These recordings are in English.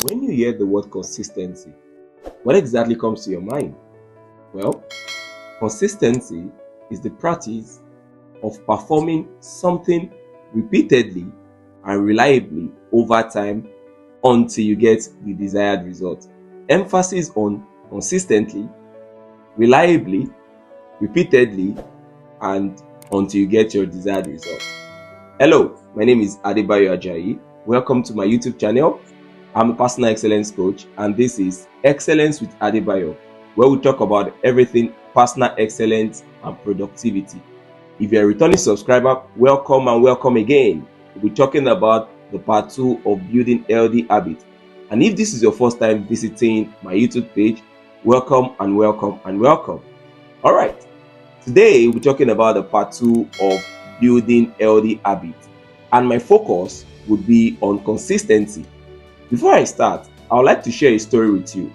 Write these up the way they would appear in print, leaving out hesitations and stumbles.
When you hear the word consistency, what exactly comes to your mind? Well, consistency is the practice of performing something repeatedly and reliably over time until you get the desired result. Emphasis on consistently, reliably, repeatedly, and until you get your desired result. Hello, my name is Adebayo Ajayi. Welcome to my YouTube channel. I'm a personal excellence coach, and this is Excellence with Adebayo, where we talk about everything personal excellence and productivity. If you're a returning subscriber, welcome and welcome again. We'll be talking about the part 2 of building healthy habits. And if this is your first time visiting my YouTube page, welcome and welcome and welcome. All right, today we're talking about the part 2 of building healthy habits, and my focus would be on consistency. Before I start, I would like to share a story with you.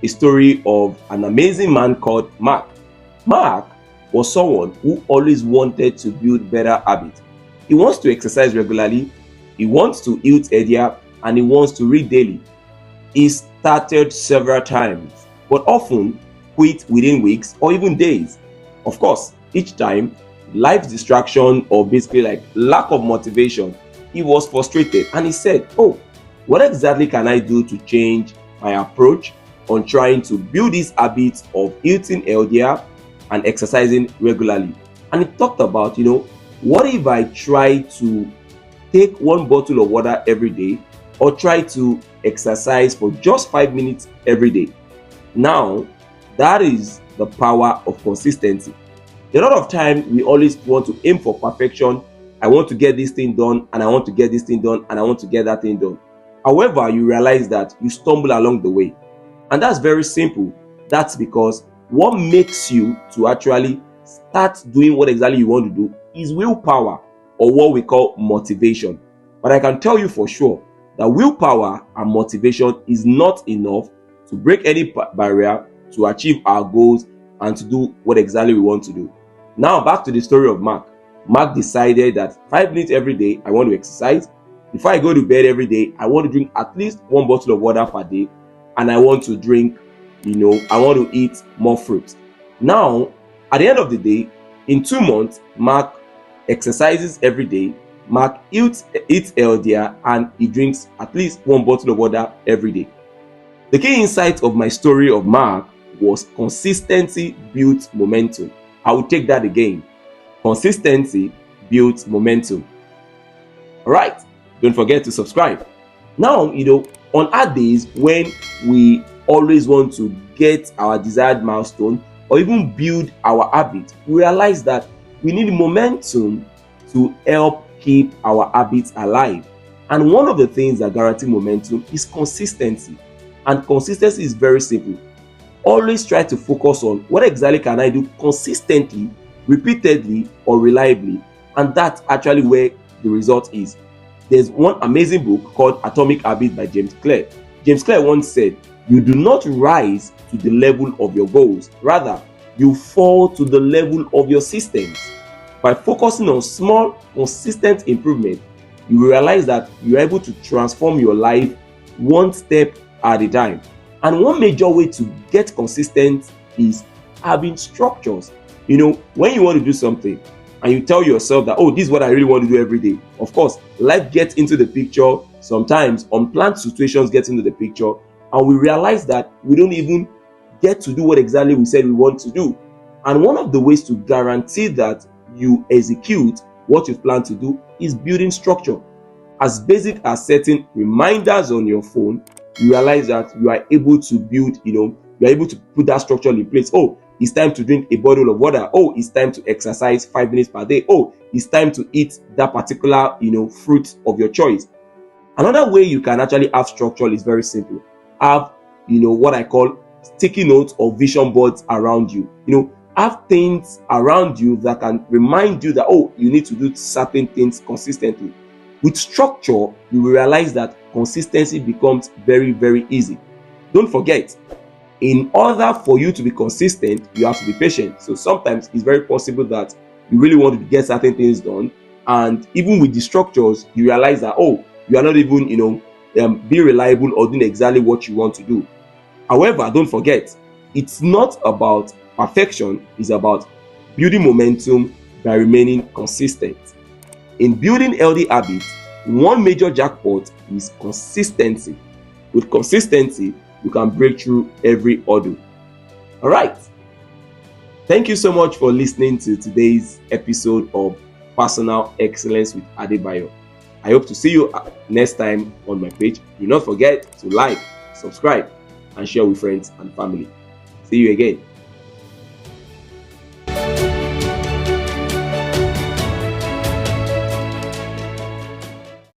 A story of an amazing man called Mark. Mark was someone who always wanted to build better habits. He wants to exercise regularly, he wants to eat healthier, and he wants to read daily. He started several times, but often quit within weeks or even days. Of course, each time, life distraction or basically like lack of motivation, he was frustrated and he said, "Oh, what exactly can I do to change my approach on trying to build these habits of eating healthier and exercising regularly?" And he talked about, what if I try to take one bottle of water every day or try to exercise for just 5 minutes every day? Now, that is the power of consistency. A lot of time we always want to aim for perfection. I want to get this thing done, and I want to get this thing done, and I want to get that thing done. However, you realize that you stumble along the way. And that's very simple. That's because what makes you to actually start doing what exactly you want to do is willpower, or what we call motivation. But I can tell you for sure that willpower and motivation is not enough to break any barrier to achieve our goals and to do what exactly we want to do. Now, back to the story of Mark. Mark decided that 5 minutes every day, I want to exercise. Before I go to bed every day, I want to drink at least one bottle of water per day, and I want to drink, I want to eat more fruits. Now, at the end of the day, in 2 months, Mark exercises every day, Mark eats healthier, and he drinks at least one bottle of water every day. The key insight of my story of Mark was consistency builds momentum. I will take that again. Consistency builds momentum. All right. Don't forget to subscribe. Now, on our days when we always want to get our desired milestone or even build our habit, we realize that we need momentum to help keep our habits alive. And one of the things that guarantee momentum is consistency. And consistency is very simple. Always try to focus on what exactly can I do consistently, repeatedly, or reliably. And that's actually where the result is. There's one amazing book called Atomic Habits by James Clear. James Clear once said, "You do not rise to the level of your goals. Rather, you fall to the level of your systems." By focusing on small, consistent improvement, you will realize that you're able to transform your life one step at a time. And one major way to get consistent is having structures. When you want to do something and you tell yourself that, "Oh, this is what I really want to do every day," of course, life gets into the picture. Sometimes unplanned situations get into the picture, and we realize that we don't even get to do what exactly we said we want to do. And one of the ways to guarantee that you execute what you plan to do is building structure. As basic as setting reminders on your phone, you realize that you are able to build, you are able to put that structure in place. Oh, it's time to drink a bottle of water. Oh, it's time to exercise 5 minutes per day. Oh, it's time to eat that particular, fruit of your choice. Another way you can actually have structure is very simple. Have, what I call sticky notes or vision boards around you. Have things around you that can remind you that, oh, you need to do certain things consistently. With structure, you will realize that consistency becomes very, very easy. Don't forget, in order for you to be consistent, you have to be patient. So sometimes it's very possible that you really want to get certain things done, and even with the structures, you realize that, oh, you are not even, being reliable or doing exactly what you want to do. However, don't forget, it's not about perfection, it's about building momentum by remaining consistent. In building healthy habits, one major jackpot is consistency. With consistency, you can break through every hurdle. All right. Thank you so much for listening to today's episode of Personal Excellence with Adebayo. I hope to see you next time on my page. Do not forget to like, subscribe, and share with friends and family. See you again.